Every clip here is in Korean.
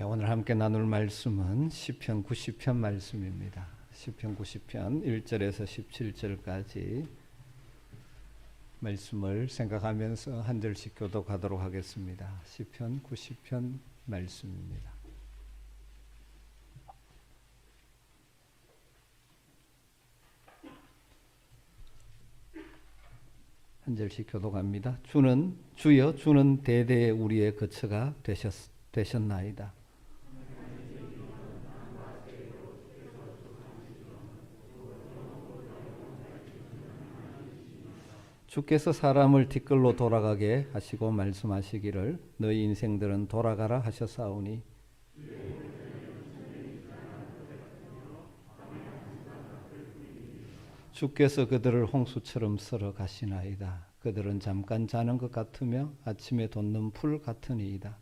오늘 함께 나눌 말씀은 시편 90편 말씀입니다. 시편 90편 1절에서 17절까지 말씀을 생각하면서 한 절씩 교독하도록 하겠습니다. 시편 90편 말씀입니다. 한 절씩 교독합니다. 주여 주는 대대의 우리의 거처가 되셨나이다. 주께서 사람을 뒷걸로 돌아가게 하시고 말씀하시기를 너희 인생들은 돌아가라 하셨사오니 주께서 그들을 홍수처럼 썰어 가시나이다. 그들은 잠깐 자는 것 같으며 아침에 돋는 풀 같으니이다.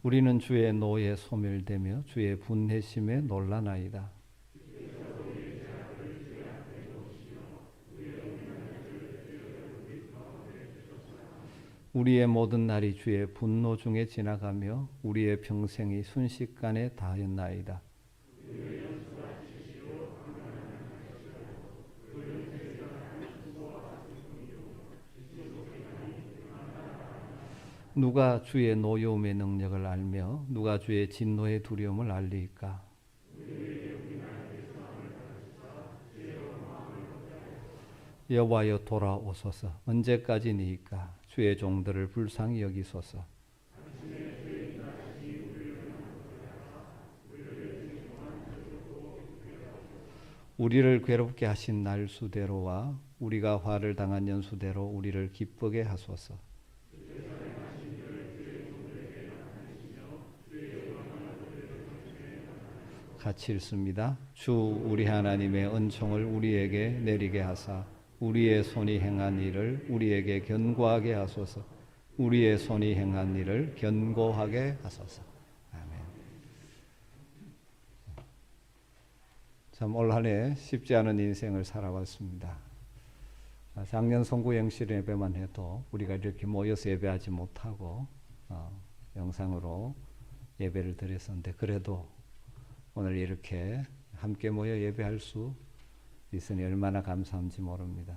우리는 주의 노에 소멸되며 주의 분내심에 놀라나이다. 우리의 모든 날이 주의 분노 중에 지나가며 우리의 평생이 순식간에 다하였나이다. 누가 주의 노여움의 능력을 알며 누가 주의 진노의 두려움을 알리이까? 여호와여 돌아오소서. 언제까지니이까? 주의 종들을 불쌍히 여기소서. 우리를 괴롭게 하신 날 수대로와 우리가 화를 당한 연수대로 우리를 기쁘게 하소서. 같이 읽습니다. 주 우리 하나님의 은총을 우리에게 내리게 하사 우리의 손이 행한 일을 우리에게 견고하게 하소서. 우리의 손이 행한 일을 견고하게 하소서. 아멘. 참 올 한 해 쉽지 않은 인생을 살아왔습니다. 작년 송구영실 예배만 해도 우리가 이렇게 모여서 예배하지 못하고 영상으로 예배를 드렸었는데 그래도 오늘 이렇게 함께 모여 예배할 수 있으니 얼마나 감사한지 모릅니다.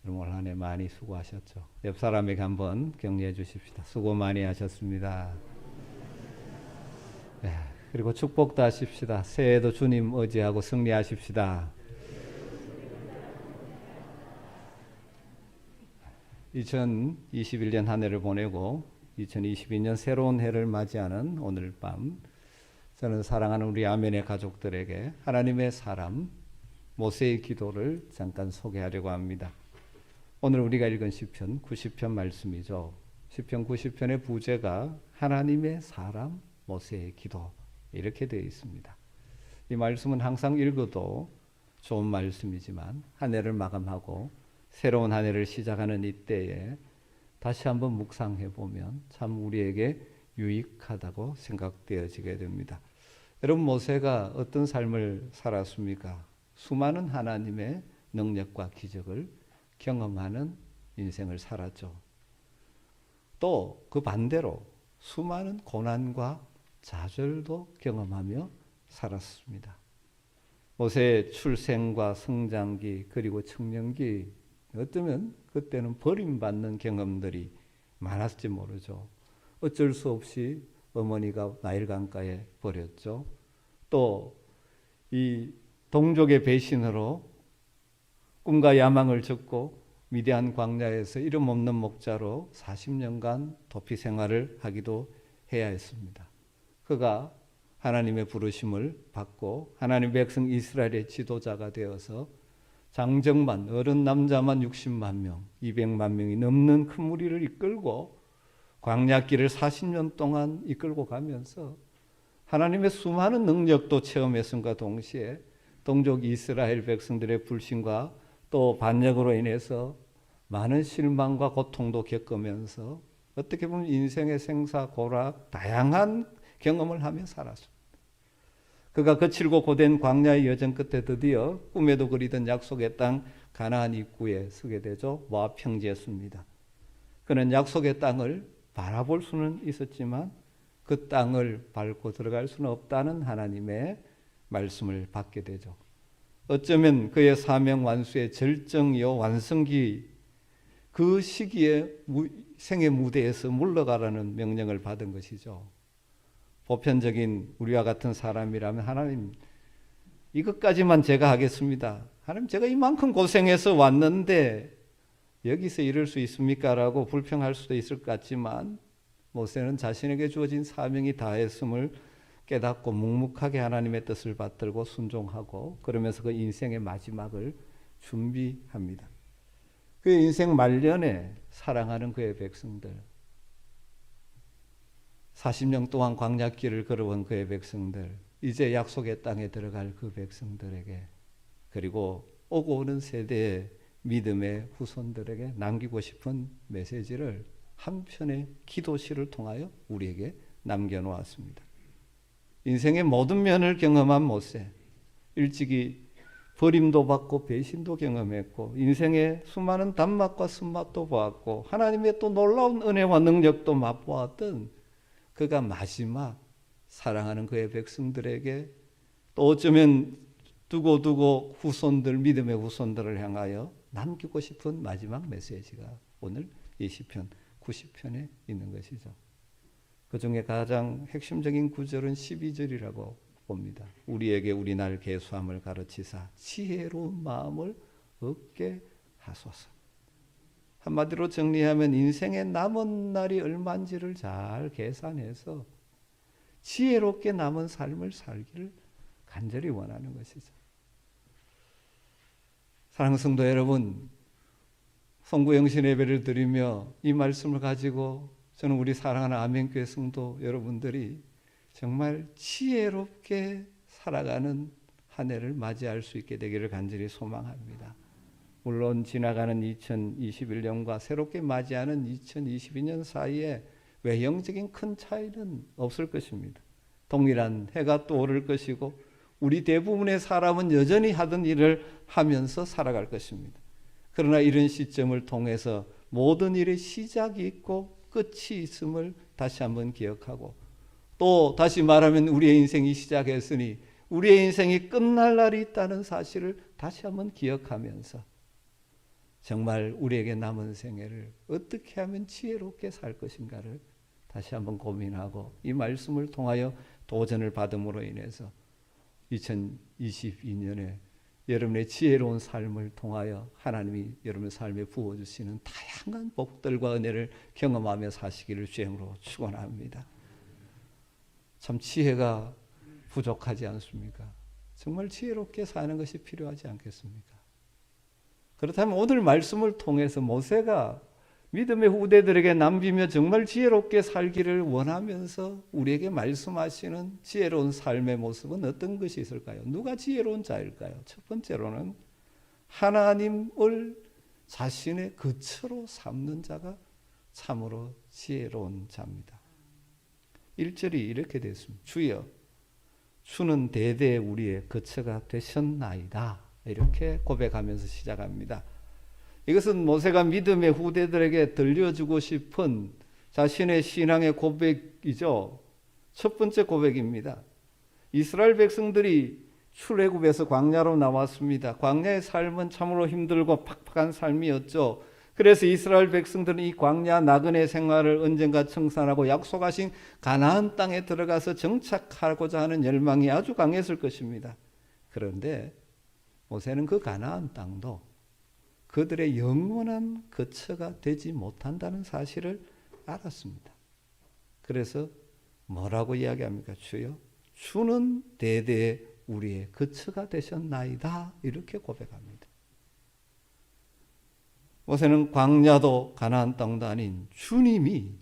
여러분 올 한 해 많이 수고하셨죠. 옆 사람에게 한번 격려해 주십시다. 수고 많이 하셨습니다. 네, 그리고 축복도 하십시다. 새해에도 주님 의지하고 승리하십시다. 2021년 한 해를 보내고 2022년 새로운 해를 맞이하는 오늘 밤 저는 사랑하는 우리 아멘의 가족들에게 하나님의 사람 모세의 기도를 잠깐 소개하려고 합니다. 오늘 우리가 읽은 시편 90편 말씀이죠. 시편 90편의 부제가 하나님의 사람 모세의 기도 이렇게 되어 있습니다. 이 말씀은 항상 읽어도 좋은 말씀이지만 한 해를 마감하고 새로운 한 해를 시작하는 이때에 다시 한번 묵상해 보면 참 우리에게 유익하다고 생각되어지게 됩니다. 여러분 모세가 어떤 삶을 살았습니까? 수많은 하나님의 능력과 기적을 경험하는 인생을 살았죠. 또 그 반대로 수많은 고난과 좌절도 경험하며 살았습니다. 모세의 출생과 성장기 그리고 청년기 어쩌면 그때는 버림받는 경험들이 많았을지 모르죠. 어쩔 수 없이 어머니가 나일 강가에 버렸죠. 또 이 동족의 배신으로 꿈과 야망을 접고 미디안 광야에서 이름 없는 목자로 40년간 도피 생활을 하기도 해야 했습니다. 그가 하나님의 부르심을 받고 하나님 백성 이스라엘의 지도자가 되어서 장정만 어른 남자만 60만 명, 200만 명이 넘는 큰 무리를 이끌고 광야길을 40년 동안 이끌고 가면서 하나님의 수많은 능력도 체험했음과 동시에 동족 이스라엘 백성들의 불신과 또 반역으로 인해서 많은 실망과 고통도 겪으면서 어떻게 보면 인생의 생사고락 다양한 경험을 하며 살았습니다. 그가 거칠고 고된 광야의 여정 끝에 드디어 꿈에도 그리던 약속의 땅 가나안 입구에 서게 되죠. 모압 평지였습니다. 그는 약속의 땅을 바라볼 수는 있었지만 그 땅을 밟고 들어갈 수는 없다는 하나님의 말씀을 받게 되죠. 어쩌면 그의 사명 완수의 절정이요 완성기 그 시기에 생의 무대에서 물러가라는 명령을 받은 것이죠. 보편적인 우리와 같은 사람이라면 하나님 이것까지만 제가 하겠습니다. 하나님 제가 이만큼 고생해서 왔는데 여기서 이럴 수 있습니까? 라고 불평할 수도 있을 것 같지만 모세는 자신에게 주어진 사명이 다했음을 깨닫고 묵묵하게 하나님의 뜻을 받들고 순종하고 그러면서 그 인생의 마지막을 준비합니다. 그의 인생 말년에 사랑하는 그의 백성들 40년 동안 광야길을 걸어온 그의 백성들 이제 약속의 땅에 들어갈 그 백성들에게 그리고 오고 오는 세대의 믿음의 후손들에게 남기고 싶은 메시지를 한 편의 기도시를 통하여 우리에게 남겨놓았습니다. 인생의 모든 면을 경험한 모세 일찍이 버림도 받고 배신도 경험했고 인생의 수많은 단맛과 쓴맛도 보았고 하나님의 또 놀라운 은혜와 능력도 맛보았던 그가 마지막 사랑하는 그의 백성들에게 또 어쩌면 두고 후손들 믿음의 후손들을 향하여 남기고 싶은 마지막 메시지가 오늘 이 시편 90편에 있는 것이죠. 그 중에 가장 핵심적인 구절은 12절이라고 봅니다. 우리에게 우리 날 계수함을 가르치사 지혜로운 마음을 얻게 하소서. 한마디로 정리하면 인생의 남은 날이 얼마인지를 잘 계산해서 지혜롭게 남은 삶을 살기를 간절히 원하는 것이죠. 사랑하는 성도 여러분, 송구영신 예배를 드리며 이 말씀을 가지고 저는 우리 사랑하는 아멘교회 성도 여러분들이 정말 지혜롭게 살아가는 한 해를 맞이할 수 있게 되기를 간절히 소망합니다. 물론 지나가는 2021년과 새롭게 맞이하는 2022년 사이에 외형적인 큰 차이는 없을 것입니다. 동일한 해가 떠오를 것이고 우리 대부분의 사람은 여전히 하던 일을 하면서 살아갈 것입니다. 그러나 이런 시점을 통해서 모든 일의 시작이 있고 끝이 있음을 다시 한번 기억하고 또 다시 말하면 우리의 인생이 시작했으니 우리의 인생이 끝날 날이 있다는 사실을 다시 한번 기억하면서 정말 우리에게 남은 생애를 어떻게 하면 지혜롭게 살 것인가를 다시 한번 고민하고 이 말씀을 통하여 도전을 받음으로 인해서 2022년에 여러분의 지혜로운 삶을 통하여 하나님이 여러분의 삶에 부어주시는 다양한 복들과 은혜를 경험하며 사시기를 주님으로 축원합니다. 참 지혜가 부족하지 않습니까? 정말 지혜롭게 사는 것이 필요하지 않겠습니까? 그렇다면 오늘 말씀을 통해서 모세가 믿음의 후대들에게 남기며 정말 지혜롭게 살기를 원하면서 우리에게 말씀하시는 지혜로운 삶의 모습은 어떤 것이 있을까요? 누가 지혜로운 자일까요? 첫 번째로는 하나님을 자신의 거처로 삼는 자가 참으로 지혜로운 자입니다. 1절이 이렇게 됐습니다. 주여, 주는 대대 우리의 거처가 되셨나이다. 이렇게 고백하면서 시작합니다. 이것은 모세가 믿음의 후대들에게 들려주고 싶은 자신의 신앙의 고백이죠. 첫 번째 고백입니다. 이스라엘 백성들이 출애굽에서 광야로 나왔습니다. 광야의 삶은 참으로 힘들고 팍팍한 삶이었죠. 그래서 이스라엘 백성들은 이 광야 나그네 생활을 언젠가 청산하고 약속하신 가나안 땅에 들어가서 정착하고자 하는 열망이 아주 강했을 것입니다. 그런데 모세는 그 가나안 땅도 그들의 영원한 거처가 되지 못한다는 사실을 알았습니다. 그래서 뭐라고 이야기합니까? 주여, 주는 대대에 우리의 거처가 되셨나이다. 이렇게 고백합니다. 모세는 광야도 가나안 땅도 아닌 주님이,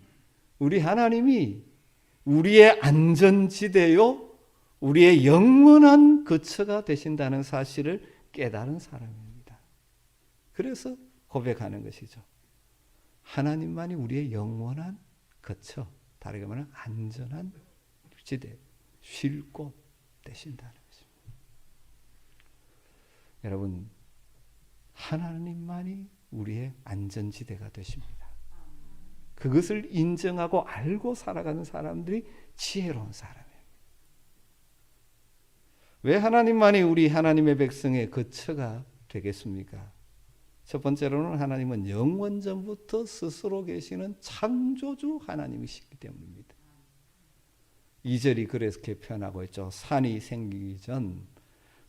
우리 하나님이 우리의 안전지대요, 우리의 영원한 거처가 되신다는 사실을 깨달은 사람입니다. 그래서 고백하는 것이죠. 하나님만이 우리의 영원한 거처, 다르게 말하면 안전한 지대, 쉴 곳 되신다는 것입니다. 여러분, 하나님만이 우리의 안전지대가 되십니다. 그것을 인정하고 알고 살아가는 사람들이 지혜로운 사람이에요. 왜 하나님만이 우리 하나님의 백성의 거처가 되겠습니까? 첫 번째로는 하나님은 영원 전부터 스스로 계시는 창조주 하나님이시기 때문입니다. 2절이 그렇게 표현하고 있죠. 산이 생기기 전,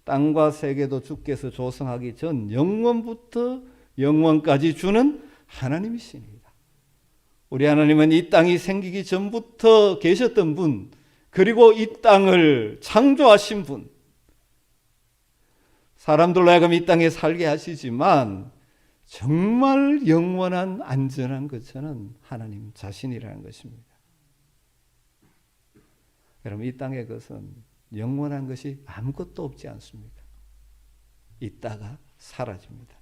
땅과 세계도 주께서 조성하기 전 영원부터 영원까지 주는 하나님이십니다. 우리 하나님은 이 땅이 생기기 전부터 계셨던 분, 그리고 이 땅을 창조하신 분, 사람들로 하여금 이 땅에 살게 하시지만 정말 영원한 안전한 거처는 하나님 자신이라는 것입니다. 여러분, 이 땅의 것은 영원한 것이 아무것도 없지 않습니다. 있다가 사라집니다.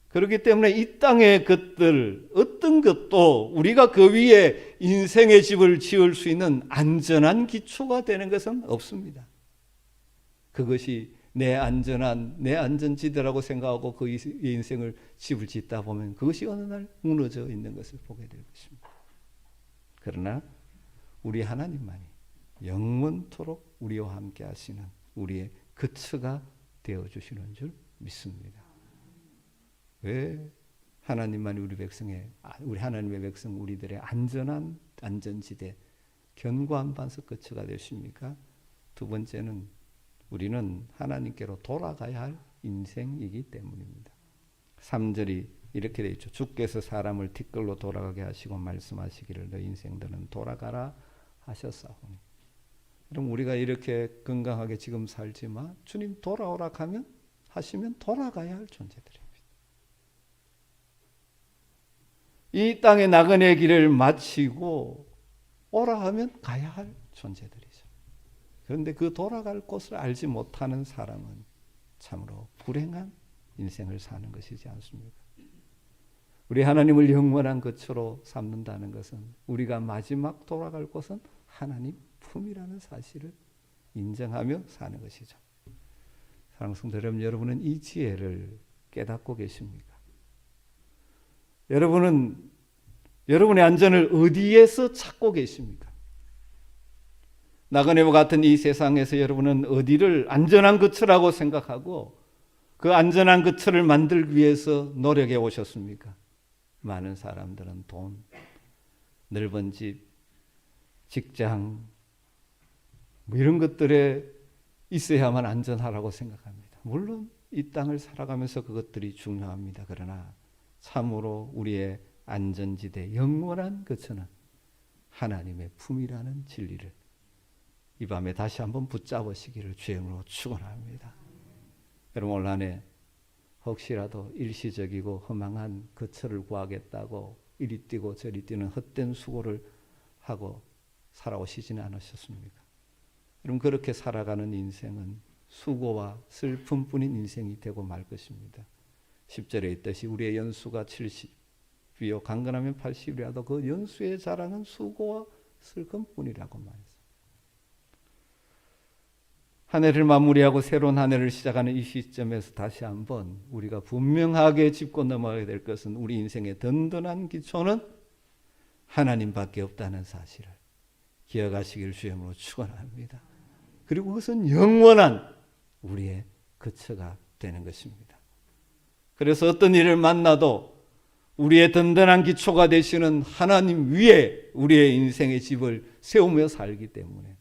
그렇기 때문에 이 땅의 것들 어떤 것도 우리가 그 위에 인생의 집을 지을 수 있는 안전한 기초가 되는 것은 없습니다. 그것이 내 안전지대라고 생각하고 그 인생을 집을 짓다 보면 그것이 어느 날 무너져 있는 것을 보게 될 것입니다. 그러나 우리 하나님만이 영원토록 우리와 함께 하시는 우리의 거처가 되어주시는 줄 믿습니다. 왜 하나님만이 우리 하나님의 백성 우리들의 안전한 안전지대, 견고한 반석 거처가 되십니까? 두 번째는 우리는 하나님께로 돌아가야 할 인생이기 때문입니다. 3절이 이렇게 되어 있죠. 주께서 사람을 티끌로 돌아가게 하시고 말씀하시기를 너희 인생들은 돌아가라 하셨사오니. 그럼 우리가 이렇게 건강하게 지금 살지만 주님 돌아오라 하시면 돌아가야 할 존재들입니다. 이 땅의 나그네 길을 마치고 오라 하면 가야 할 존재들이죠. 그런데 그 돌아갈 곳을 알지 못하는 사람은 참으로 불행한 인생을 사는 것이지 않습니까? 우리 하나님을 영원한 것으로 삼는다는 것은 우리가 마지막 돌아갈 곳은 하나님 품이라는 사실을 인정하며 사는 것이죠. 사랑하는 성도 여러분은 이 지혜를 깨닫고 계십니까? 여러분은 여러분의 안전을 어디에서 찾고 계십니까? 나그네와 같은 이 세상에서 여러분은 어디를 안전한 거처라고 생각하고 그 안전한 거처를 만들기 위해서 노력해 오셨습니까? 많은 사람들은 돈, 넓은 집, 직장 이런 것들에 있어야만 안전하라고 생각합니다. 물론 이 땅을 살아가면서 그것들이 중요합니다. 그러나 참으로 우리의 안전지대, 영원한 거처는 하나님의 품이라는 진리를 이 밤에 다시 한번 붙잡으시기를 주님으로 축원합니다. 여러분, 올 한 해 혹시라도 일시적이고 허망한 거처를 구하겠다고 이리 뛰고 저리 뛰는 헛된 수고를 하고 살아오시지는 않으셨습니까? 여러분, 그렇게 살아가는 인생은 수고와 슬픔뿐인 인생이 되고 말 것입니다. 10절에 있듯이 우리의 연수가 70이요 강건하면 80이라도 그 연수의 자랑은 수고와 슬픔뿐이라고 말했습니다. 한 해를 마무리하고 새로운 한 해를 시작하는 이 시점에서 다시 한번 우리가 분명하게 짚고 넘어가야 될 것은 우리 인생의 든든한 기초는 하나님밖에 없다는 사실을 기억하시길 주님으로 축원합니다. 그리고 그것은 영원한 우리의 거처가 되는 것입니다. 그래서 어떤 일을 만나도 우리의 든든한 기초가 되시는 하나님 위에 우리의 인생의 집을 세우며 살기 때문에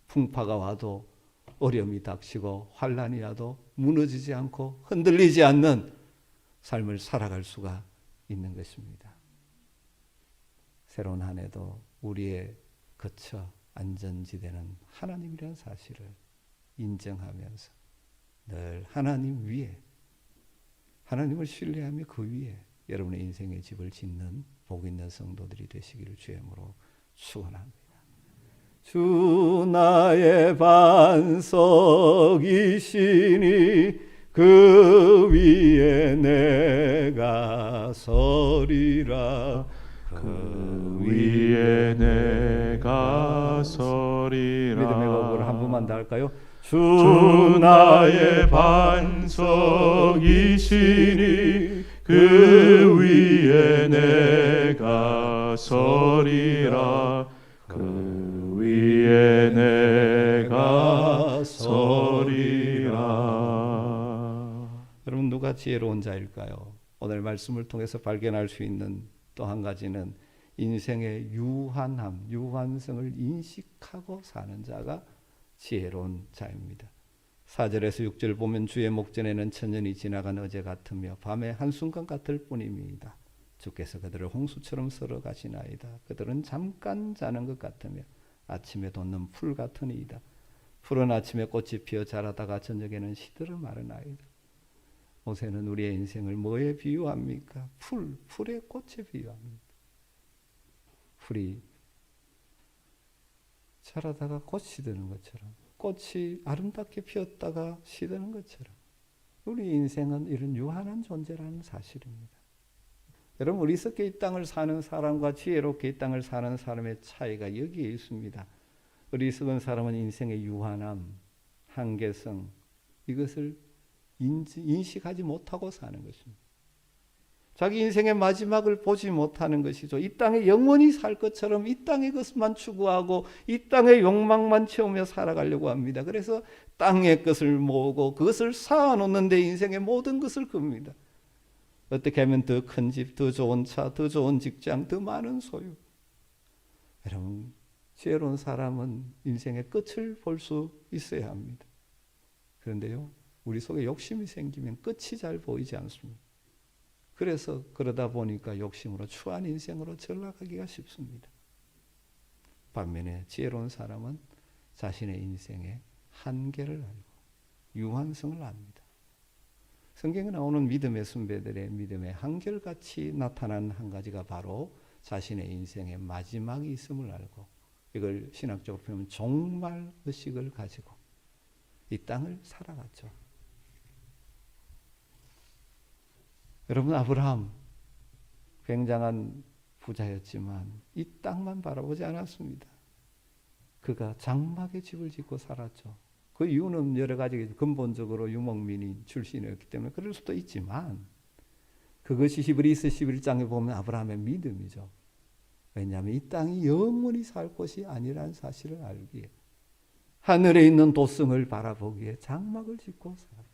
풍파가 와도 어려움이 닥치고 환난이 와도 무너지지 않고 흔들리지 않는 삶을 살아갈 수가 있는 것입니다. 새로운 한 해도 우리의 거처 안전지대는 하나님이라는 사실을 인정하면서 늘 하나님 위에 하나님을 신뢰하며 그 위에 여러분의 인생의 집을 짓는 복 있는 성도들이 되시기를 주님으로 축원합니다. 주 나의 반석이시니 그 위에 내가 서리라. 그 위에 내가 서리라. 믿음의 곡을 한 번만 더 할까요? 주 나의 반석이시니 그 위에 내가 서리라 그 위에 내가 서리라. 여러분 누가 지혜로운 자일까요? 오늘 말씀을 통해서 발견할 수 있는 또 한 가지는 인생의 유한함, 유한성을 인식하고 사는 자가 지혜로운 자입니다. 4절에서 6절 보면 주의 목전에는 천년이 지나간 어제 같으며 밤의 한순간 같을 뿐입니다. 주께서 그들을 홍수처럼 썰어 가시나이다. 그들은 잠깐 자는 것 같으며 아침에 돋는 풀 같으니이다. 풀은 아침에 꽃이 피어 자라다가 저녁에는 시들어 마르나이다. 모세는 우리의 인생을 뭐에 비유합니까? 풀의 꽃에 비유합니다. 풀이 자라다가 꽃이 시드는 것처럼, 꽃이 아름답게 피었다가 시드는 것처럼 우리 인생은 이런 유한한 존재라는 사실입니다. 여러분, 어리석게 이 땅을 사는 사람과 지혜롭게 이 땅을 사는 사람의 차이가 여기에 있습니다. 어리석은 사람은 인생의 유한함, 한계성, 이것을 인식하지 못하고 사는 것입니다. 자기 인생의 마지막을 보지 못하는 것이죠. 이 땅에 영원히 살 것처럼 이 땅의 것만 추구하고 이 땅의 욕망만 채우며 살아가려고 합니다. 그래서 땅의 것을 모으고 그것을 쌓아놓는데 인생의 모든 것을 겁니다. 어떻게 하면 더 큰 집, 더 좋은 차, 더 좋은 직장, 더 많은 소유. 여러분, 지혜로운 사람은 인생의 끝을 볼 수 있어야 합니다. 그런데요, 우리 속에 욕심이 생기면 끝이 잘 보이지 않습니다. 그래서 그러다 보니까 욕심으로 추한 인생으로 전락하기가 쉽습니다. 반면에 지혜로운 사람은 자신의 인생의 한계를 알고 유한성을 압니다. 성경에 나오는 믿음의 선배들의 믿음의 한결같이 나타난 한 가지가 바로 자신의 인생의 마지막이 있음을 알고, 이걸 신학적으로 보면 종말 의식을 가지고 이 땅을 살아갔죠. 여러분, 아브라함 굉장한 부자였지만 이 땅만 바라보지 않았습니다. 그가 장막에 집을 짓고 살았죠. 그 이유는 여러 가지, 근본적으로 유목민인 출신이었기 때문에 그럴 수도 있지만, 그것이 히브리서 11장에 보면 아브라함의 믿음이죠. 왜냐하면 이 땅이 영원히 살 곳이 아니라는 사실을 알기에, 하늘에 있는 도성을 바라보기에 장막을 짓고 살았다.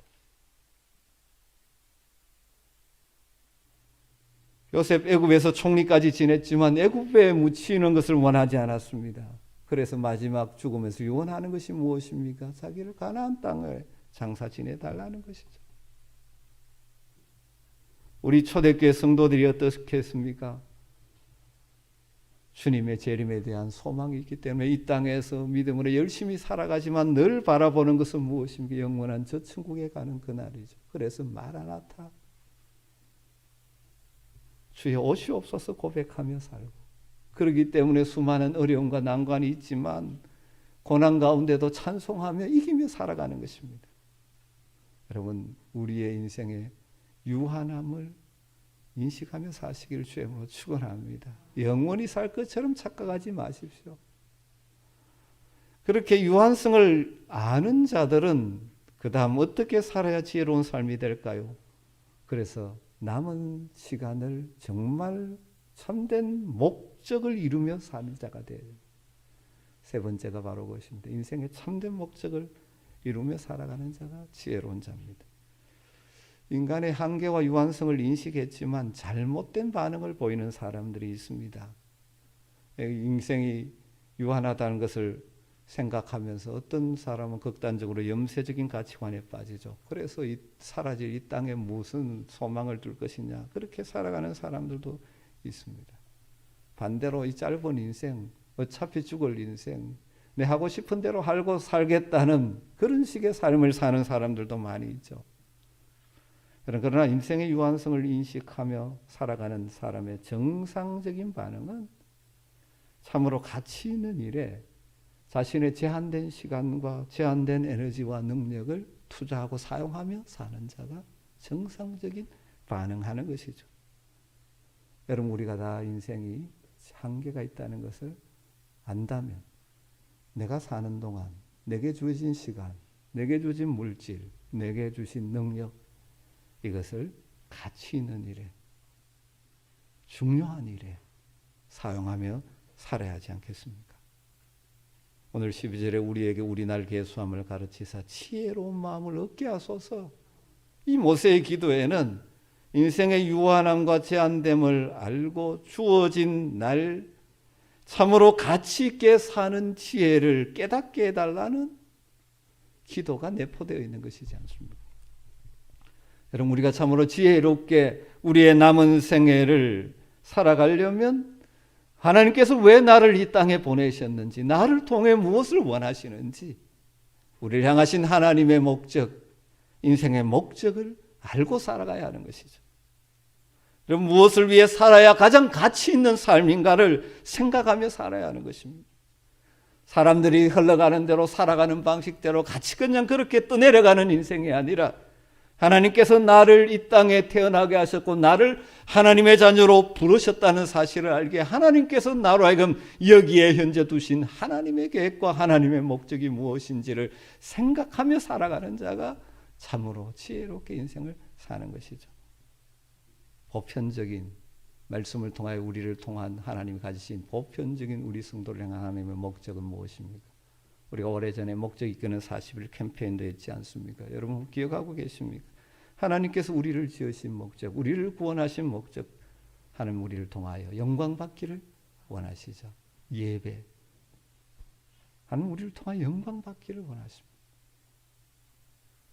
요셉 애굽에서 총리까지 지냈지만 애굽에 묻히는 것을 원하지 않았습니다. 그래서 마지막 죽으면서 유언하는 것이 무엇입니까? 자기를 가나안 땅에 장사 지내달라는 것이죠. 우리 초대교회 성도들이 어떻게 했습니까? 주님의 재림에 대한 소망이 있기 때문에 이 땅에서 믿음으로 열심히 살아가지만 늘 바라보는 것은 무엇입니까? 영원한 저 천국에 가는 그날이죠. 그래서 마라나타, 주여 오시옵소서 고백하며 살고, 그렇기 때문에 수많은 어려움과 난관이 있지만 고난 가운데도 찬송하며 이기며 살아가는 것입니다. 여러분, 우리의 인생의 유한함을 인식하며 사시기를 주님으로 축원합니다. 영원히 살 것처럼 착각하지 마십시오. 그렇게 유한성을 아는 자들은 그 다음 어떻게 살아야 지혜로운 삶이 될까요? 그래서 남은 시간을 정말 참된 목적을 이루며 사는 자가 돼요. 세 번째가 바로 그것입니다. 인생의 참된 목적을 이루며 살아가는 자가 지혜로운 자입니다. 인간의 한계와 유한성을 인식했지만 잘못된 반응을 보이는 사람들이 있습니다. 인생이 유한하다는 것을 생각하면서 어떤 사람은 극단적으로 염세적인 가치관에 빠지죠. 그래서 사라질 이 땅에 무슨 소망을 둘 것이냐, 그렇게 살아가는 사람들도 있습니다. 반대로 이 짧은 인생, 어차피 죽을 인생, 내 하고 싶은 대로 하고 살겠다는 그런 식의 삶을 사는 사람들도 많이 있죠. 그러나 인생의 유한성을 인식하며 살아가는 사람의 정상적인 반응은 참으로 가치 있는 일에 자신의 제한된 시간과 제한된 에너지와 능력을 투자하고 사용하며 사는 자가 정상적인 반응하는 것이죠. 여러분, 우리가 다 인생이 한계가 있다는 것을 안다면 내가 사는 동안 내게 주어진 시간, 내게 주어진 물질, 내게 주신 능력, 이것을 가치 있는 일에 중요한 일에 사용하며 살아야 하지 않겠습니까? 오늘 12절에 우리에게 우리날 계수함을 가르치사 지혜로운 마음을 얻게 하소서. 이 모세의 기도에는 인생의 유한함과 제한됨을 알고 주어진 날 참으로 가치 있게 사는 지혜를 깨닫게 해달라는 기도가 내포되어 있는 것이지 않습니까? 여러분, 우리가 참으로 지혜롭게 우리의 남은 생애를 살아가려면 하나님께서 왜 나를 이 땅에 보내셨는지, 나를 통해 무엇을 원하시는지, 우리를 향하신 하나님의 목적, 인생의 목적을 알고 살아가야 하는 것이죠. 여러분, 무엇을 위해 살아야 가장 가치 있는 삶인가를 생각하며 살아야 하는 것입니다. 사람들이 흘러가는 대로 살아가는 방식대로 같이 그냥 그렇게 떠내려가는 인생이 아니라 하나님께서 나를 이 땅에 태어나게 하셨고 나를 하나님의 자녀로 부르셨다는 사실을 알게 하나님께서 나로 하여금 여기에 현재 두신 하나님의 계획과 하나님의 목적이 무엇인지를 생각하며 살아가는 자가 참으로 지혜롭게 인생을 사는 것이죠. 보편적인 말씀을 통하여 우리를 통한 하나님이 가지신 보편적인 우리 성도를 향한 하나님의 목적은 무엇입니까? 우리가 오래전에 목적 이끄는 40일 캠페인도 했지 않습니까? 여러분 기억하고 계십니까? 하나님께서 우리를 지으신 목적, 우리를 구원하신 목적, 하나님 우리를 통하여 영광 받기를 원하시죠. 예배, 하나님 우리를 통하여 영광 받기를 원하십니다.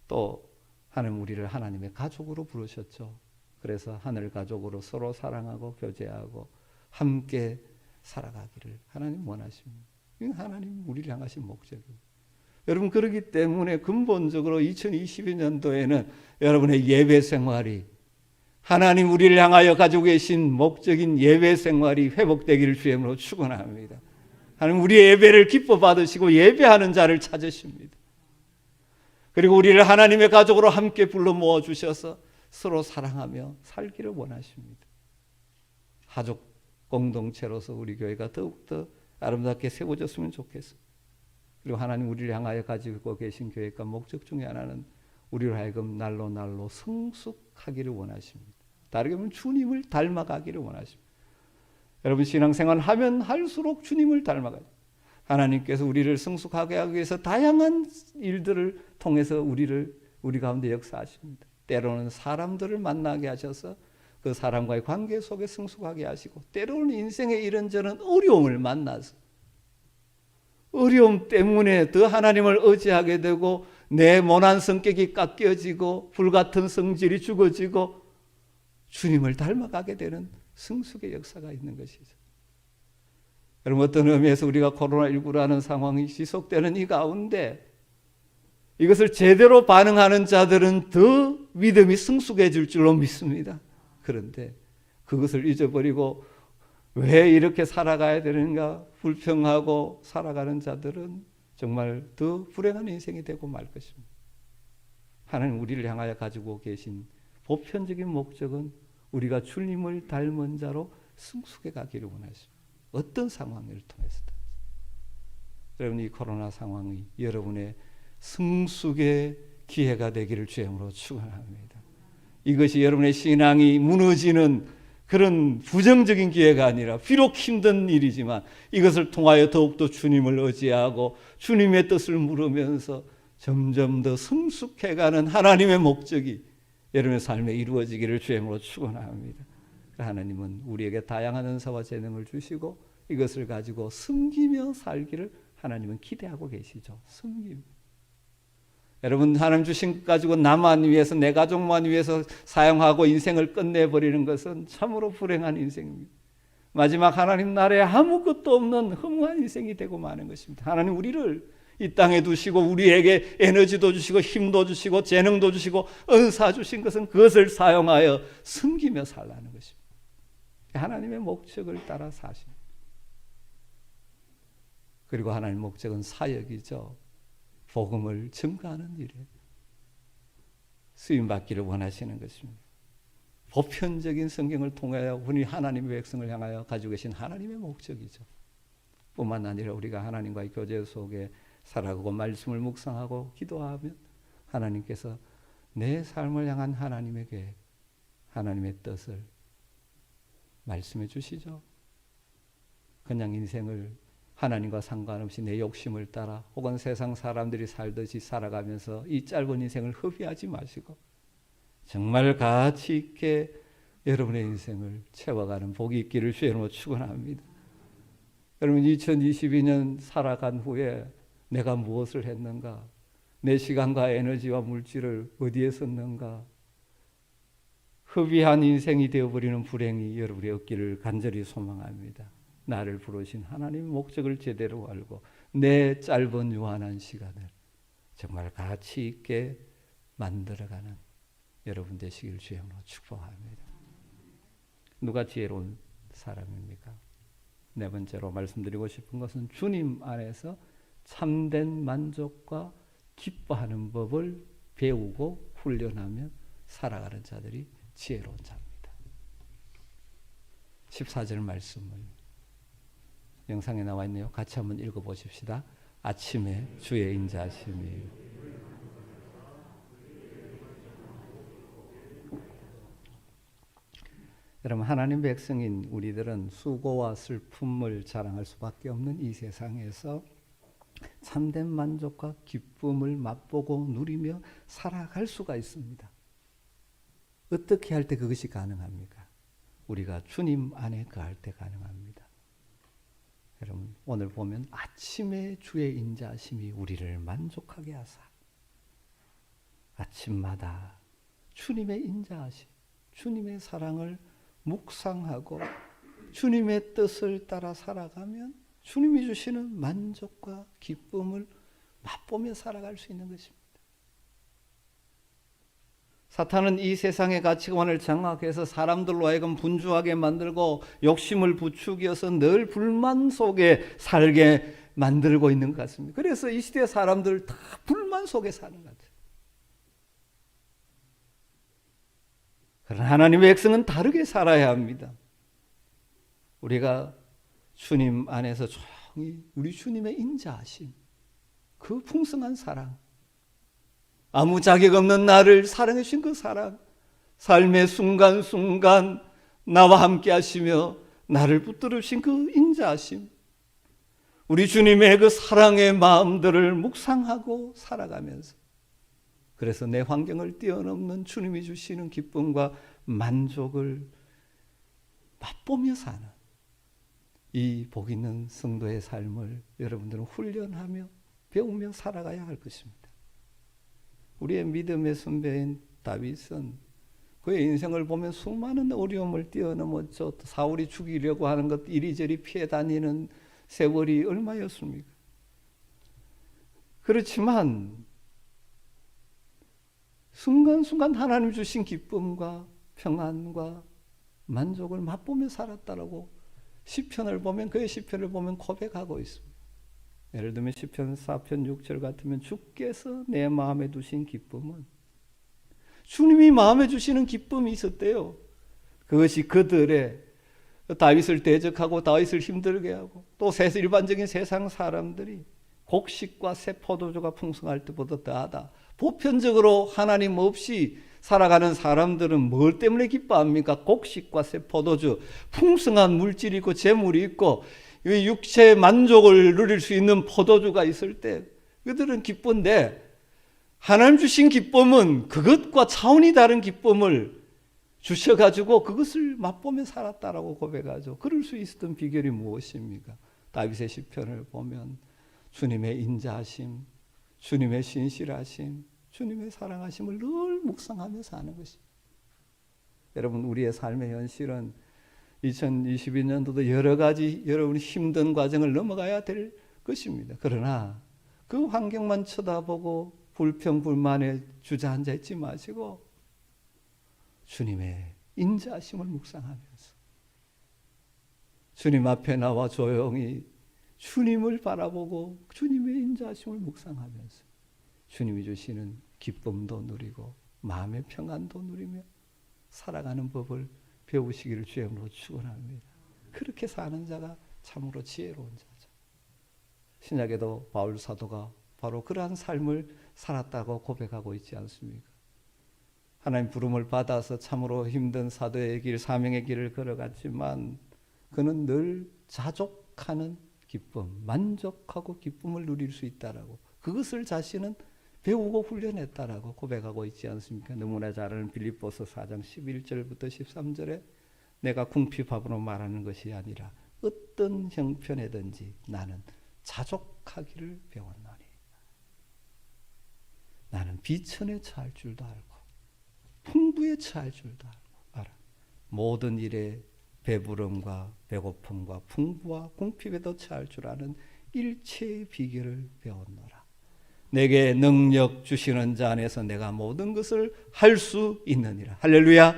또 하나님 우리를 하나님의 가족으로 부르셨죠. 그래서 하늘 가족으로 서로 사랑하고 교제하고 함께 살아가기를 하나님 원하십니다. 이건 하나님 우리를 향하신 목적입니다. 여러분 그렇기 때문에 근본적으로 2022년도에는 여러분의 예배 생활이 하나님 우리를 향하여 가지고 계신 목적인 예배 생활이 회복되기를 주님으로 축원합니다. 하나님 우리의 예배를 기뻐 받으시고 예배하는 자를 찾으십니다. 그리고 우리를 하나님의 가족으로 함께 불러 모아 주셔서 서로 사랑하며 살기를 원하십니다. 가족 공동체로서 우리 교회가 더욱더 아름답게 세워졌으면 좋겠습니다. 그리고 하나님 우리를 향하여 가지고 계신 계획과 목적 중에 하나는 우리를 하여금 날로 날로 성숙하기를 원하십니다. 다르게 보면 주님을 닮아가기를 원하십니다. 여러분 신앙생활 하면 할수록 주님을 닮아가요. 하나님께서 우리를 성숙하게 하기 위해서 다양한 일들을 통해서 우리 가운데 역사하십니다. 때로는 사람들을 만나게 하셔서 그 사람과의 관계 속에 성숙하게 하시고 때로는 인생의 이런저런 어려움을 만나서 어려움 때문에 더 하나님을 의지하게 되고 내 모난 성격이 깎여지고 불같은 성질이 죽어지고 주님을 닮아가게 되는 성숙의 역사가 있는 것이죠. 여러분 어떤 의미에서 우리가 코로나19라는 상황이 지속되는 이 가운데 이것을 제대로 반응하는 자들은 더 믿음이 성숙해질 줄로 믿습니다. 그런데 그것을 잊어버리고 왜 이렇게 살아가야 되는가 불평하고 살아가는 자들은 정말 더 불행한 인생이 되고 말 것입니다. 하나님 우리를 향하여 가지고 계신 보편적인 목적은 우리가 주님을 닮은 자로 성숙해 가기를 원하십니다. 어떤 상황을 통해서든. 여러분 이 코로나 상황이 여러분의 성숙의 기회가 되기를 주님으로 축원합니다. 이것이 여러분의 신앙이 무너지는 그런 부정적인 기회가 아니라 비록 힘든 일이지만 이것을 통하여 더욱더 주님을 의지하고 주님의 뜻을 물으면서 점점 더 성숙해가는 하나님의 목적이 여러분의 삶에 이루어지기를 주님으로 축원합니다. 하나님은 우리에게 다양한 은사와 재능을 주시고 이것을 가지고 섬기며 살기를 하나님은 기대하고 계시죠. 섬김. 여러분 하나님 주신 것 가지고 나만 위해서 내 가족만 위해서 사용하고 인생을 끝내버리는 것은 참으로 불행한 인생입니다. 마지막 하나님 나라에 아무것도 없는 허무한 인생이 되고 마는 것입니다. 하나님 우리를 이 땅에 두시고 우리에게 에너지도 주시고 힘도 주시고 재능도 주시고 은사 주신 것은 그것을 사용하여 섬기며 살라는 것입니다. 하나님의 목적을 따라 사십니다. 그리고 하나님의 목적은 사역이죠. 복음을 증거하는 일에 쓰임받기를 원하시는 것입니다. 보편적인 성경을 통하여 우리 하나님의 백성을 향하여 가지고 계신 하나님의 목적이죠. 뿐만 아니라 우리가 하나님과의 교제 속에 살아가고 말씀을 묵상하고 기도하면 하나님께서 내 삶을 향한 하나님의 계획, 하나님의 뜻을 말씀해 주시죠. 그냥 인생을 하나님과 상관없이 내 욕심을 따라 혹은 세상 사람들이 살듯이 살아가면서 이 짧은 인생을 허비하지 마시고 정말 가치 있게 여러분의 인생을 채워가는 복이 있기를 주의 이름으로 축원합니다. 여러분 2022년 살아간 후에 내가 무엇을 했는가? 내 시간과 에너지와 물질을 어디에 썼는가? 허비한 인생이 되어버리는 불행이 여러분의 없기를 간절히 소망합니다. 나를 부르신 하나님의 목적을 제대로 알고 내 짧은 유한한 시간을 정말 가치 있게 만들어가는 여러분 되시길 주의 이름으로 축복합니다. 누가 지혜로운 사람입니까? 네 번째로 말씀드리고 싶은 것은 주님 안에서 참된 만족과 기뻐하는 법을 배우고 훈련하며 살아가는 자들이 지혜로운 자입니다. 14절 말씀을 영상에 나와 있네요. 같이 한번 읽어보십시다. 아침에 주의 인자하심이 여러분 하나님 백성인 우리들은 수고와 슬픔을 자랑할 수밖에 없는 이 세상에서 참된 만족과 기쁨을 맛보고 누리며 살아갈 수가 있습니다. 어떻게 할 때 그것이 가능합니까? 우리가 주님 안에 거할 때 가능합니다. 여러분 오늘 보면 아침에 주의 인자하심이 우리를 만족하게 하사 아침마다 주님의 인자하심, 주님의 사랑을 묵상하고 주님의 뜻을 따라 살아가면 주님이 주시는 만족과 기쁨을 맛보며 살아갈 수 있는 것입니다. 사탄은 이 세상의 가치관을 장악해서 사람들로 하여금 분주하게 만들고 욕심을 부추겨서 늘 불만 속에 살게 만들고 있는 것 같습니다. 그래서 이 시대 사람들 다 불만 속에 사는 것 같아요. 그러나 하나님의 백성은 다르게 살아야 합니다. 우리가 주님 안에서 조용히 우리 주님의 인자하심, 그 풍성한 사랑, 아무 자격 없는 나를 사랑해 주신 그 사랑, 삶의 순간순간 나와 함께 하시며 나를 붙들어 주신 그 인자하심, 우리 주님의 그 사랑의 마음들을 묵상하고 살아가면서 그래서 내 환경을 뛰어넘는 주님이 주시는 기쁨과 만족을 맛보며 사는 이 복 있는 성도의 삶을 여러분들은 훈련하며 배우며 살아가야 할 것입니다. 우리의 믿음의 선배인 다윗은 그의 인생을 보면 수많은 어려움을 뛰어넘었죠. 사울이 죽이려고 하는 것 이리저리 피해 다니는 세월이 얼마였습니까? 그렇지만 순간순간 하나님 주신 기쁨과 평안과 만족을 맛보며 살았다라고 시편을 보면 그의 시편을 보면 고백하고 있습니다. 예를 들면 시편 4편 6절 같으면 주께서 내 마음에 두신 기쁨은 주님이 마음에 주시는 기쁨이 있었대요. 그것이 그들의 다윗을 대적하고 다윗을 힘들게 하고 또 일반적인 세상 사람들이 곡식과 새 포도주가 풍성할 때보다 더하다. 보편적으로 하나님 없이 살아가는 사람들은 뭘 때문에 기뻐합니까? 곡식과 새 포도주, 풍성한 물질이 있고 재물이 있고 육체의 만족을 누릴 수 있는 포도주가 있을 때 그들은 기쁜데 하나님 주신 기쁨은 그것과 차원이 다른 기쁨을 주셔가지고 그것을 맛보며 살았다라고 고백하죠. 그럴 수 있었던 비결이 무엇입니까? 다윗의 시편을 보면 주님의 인자하심, 주님의 신실하심, 주님의 사랑하심을 늘 묵상하며 사는 것입니다. 여러분 우리의 삶의 현실은 2022년도도 여러 가지 여러분이 힘든 과정을 넘어가야 될 것입니다. 그러나 그 환경만 쳐다보고 불평불만에 주저앉아 있지 마시고 주님의 인자하심을 묵상하면서 주님 앞에 나와 조용히 주님을 바라보고 주님의 인자하심을 묵상하면서 주님이 주시는 기쁨도 누리고 마음의 평안도 누리며 살아가는 법을 배우시기를 주의 이름으로 축원합니다. 그렇게 사는 자가 참으로 지혜로운 자죠. 신약에도 바울 사도가 바로 그러한 삶을 살았다고 고백하고 있지 않습니까? 하나님 부름을 받아서 참으로 힘든 사도의 길, 사명의 길을 걸어갔지만 그는 늘 자족하는 기쁨, 만족하고 기쁨을 누릴 수 있다라고, 그것을 자신은 배우고 훈련했다라고 고백하고 있지 않습니까? 너무나 잘 아는 빌립보서 4장 11절부터 13절에 내가 궁핍함으로 말하는 것이 아니라 어떤 형편에든지 나는 자족하기를 배웠노니, 나는 비천에 처할 줄도 알고 풍부에 처할 줄도 알아. 모든 일에 배부름과 배고픔과 풍부와 궁핍에도 처할 줄 아는 일체의 비결을 배웠노라. 내게 능력 주시는 자 안에서 내가 모든 것을 할 수 있느니라. 할렐루야.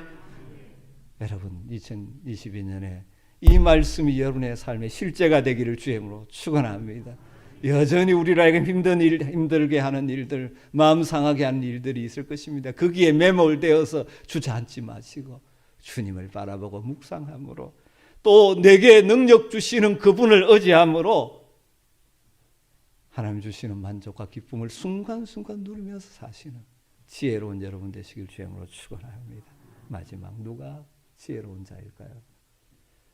여러분, 2022년에 이 말씀이 여러분의 삶의 실제가 되기를 주임으로 축원합니다. 여전히 우리로 하여금 힘들게 하는 일들, 마음 상하게 하는 일들이 있을 것입니다. 거기에 매몰되어서 주저앉지 마시고 주님을 바라보고 묵상함으로, 또 내게 능력 주시는 그분을 의지함으로 하나님 주시는 만족과 기쁨을 순간순간 누리면서 사시는 지혜로운 여러분 되시길 주임으로 축원합니다. 마지막, 누가 지혜로운 자일까요?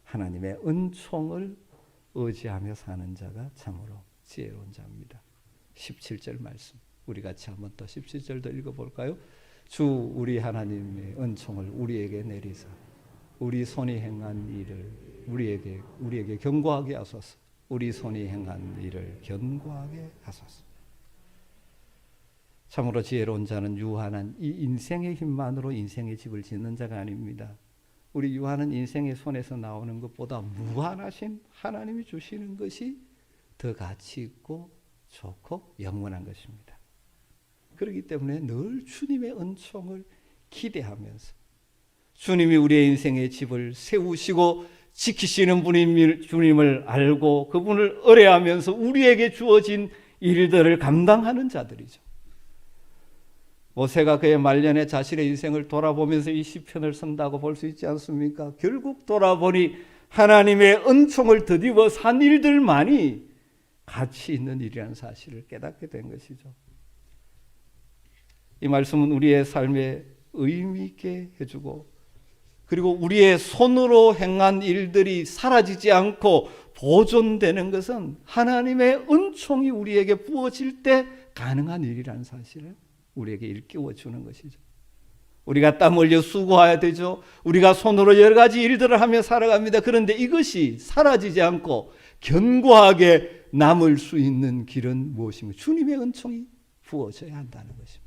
하나님의 은총을 의지하며 사는 자가 참으로 지혜로운 자입니다. 17절 말씀, 우리 같이 한번 또 17절도 읽어볼까요? 주 우리 하나님의 은총을 우리에게 내리사 우리 손이 행한 일을 우리에게 견고하게 하소서. 우리 손이 행한 일을 견고하게 하소서. 참으로 지혜로운 자는 유한한 이 인생의 힘만으로 인생의 집을 짓는 자가 아닙니다. 우리 유한한 인생의 손에서 나오는 것보다 무한하신 하나님이 주시는 것이 더 가치 있고 좋고 영원한 것입니다. 그렇기 때문에 늘 주님의 은총을 기대하면서, 주님이 우리의 인생의 집을 세우시고 지키시는 분인 주님을 알고 그분을 의뢰하면서 우리에게 주어진 일들을 감당하는 자들이죠. 모세가 그의 말년에 자신의 인생을 돌아보면서 이 시편을 쓴다고 볼 수 있지 않습니까? 결국 돌아보니 하나님의 은총을 더디워 산 일들만이 가치 있는 일이라는 사실을 깨닫게 된 것이죠. 이 말씀은 우리의 삶에 의미 있게 해주고, 그리고 우리의 손으로 행한 일들이 사라지지 않고 보존되는 것은 하나님의 은총이 우리에게 부어질 때 가능한 일이라는 사실을 우리에게 일깨워 주는 것이죠. 우리가 땀 흘려 수고해야 되죠. 우리가 손으로 여러 가지 일들을 하며 살아갑니다. 그런데 이것이 사라지지 않고 견고하게 남을 수 있는 길은 무엇인가? 주님의 은총이 부어져야 한다는 것입니다.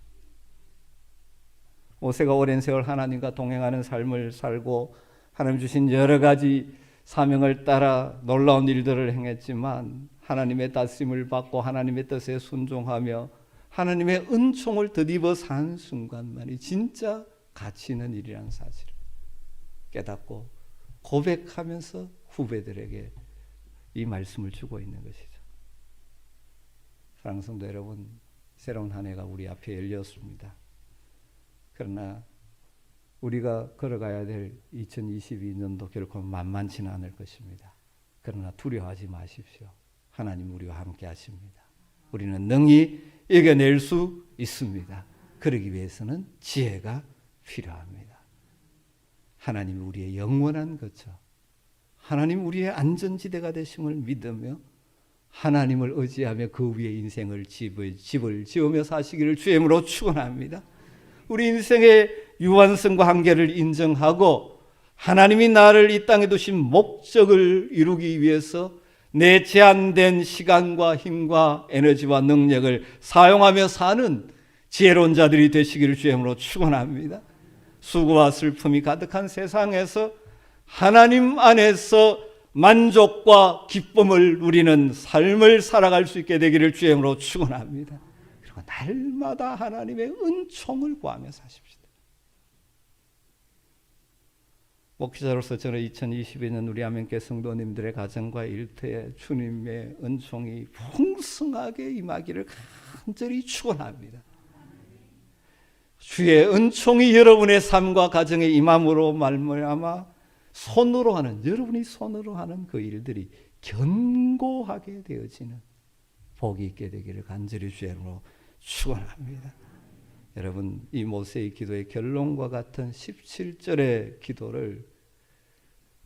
모세가 오랜 세월 하나님과 동행하는 삶을 살고 하나님 주신 여러 가지 사명을 따라 놀라운 일들을 행했지만, 하나님의 다스림을 받고 하나님의 뜻에 순종하며 하나님의 은총을 덧입어 산 순간만이 진짜 가치 있는 일이라는 사실을 깨닫고 고백하면서 후배들에게 이 말씀을 주고 있는 것이죠. 사랑하는 성도 여러분, 새로운 한 해가 우리 앞에 열렸습니다. 그러나 우리가 걸어가야 될 2022년도 결코 만만치는 않을 것입니다. 그러나 두려워하지 마십시오. 하나님 우리와 함께 하십니다. 우리는 능히 이겨낼 수 있습니다. 그러기 위해서는 지혜가 필요합니다. 하나님 우리의 영원한 거처, 하나님 우리의 안전지대가 되심을 믿으며 하나님을 의지하며 그 위에 인생을 집을 지으며 사시기를 주임으로 축원합니다. 우리 인생의 유한성과 한계를 인정하고 하나님이 나를 이 땅에 두신 목적을 이루기 위해서 내 제한된 시간과 힘과 에너지와 능력을 사용하며 사는 지혜로운 자들이 되시기를 주임으로 축원합니다. 수고와 슬픔이 가득한 세상에서 하나님 안에서 만족과 기쁨을 누리는 삶을 살아갈 수 있게 되기를 주임으로 축원합니다. 그리고 날마다 하나님의 은총을 구하며 사십시다. 목회자로서 저는 2022년 우리 아멘교회 성도님들의 가정과 일터에 주님의 은총이 풍성하게 임하기를 간절히 축원합니다. 주의 은총이 여러분의 삶과 가정에 임함으로 말미암아 여러분이 손으로 하는 그 일들이 견고하게 되어지는 복이 있게 되기를 간절히 주님으로 축원합니다. 여러분 이 모세의 기도의 결론과 같은 17절의 기도를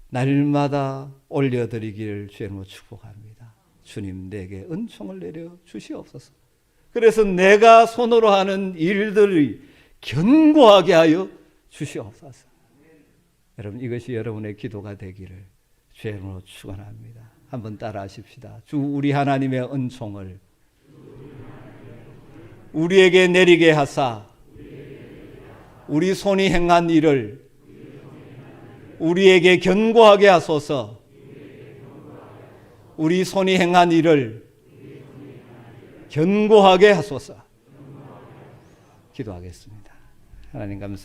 날마다 올려드리기를 주님으로 축복합니다. 주님 내게 은총을 내려 주시옵소서. 그래서 내가 손으로 하는 일들이 견고하게 하여 주시옵소서. 여러분 이것이 여러분의 기도가 되기를 주님으로 축원합니다. 한번 따라 하십시다. 주 우리 하나님의 은총을 우리에게 내리게 하사 우리 손이 행한 일을 우리에게 견고하게 하소서. 우리 손이 행한 일을 견고하게 하소서. 기도하겠습니다. 하나님 감사합니다.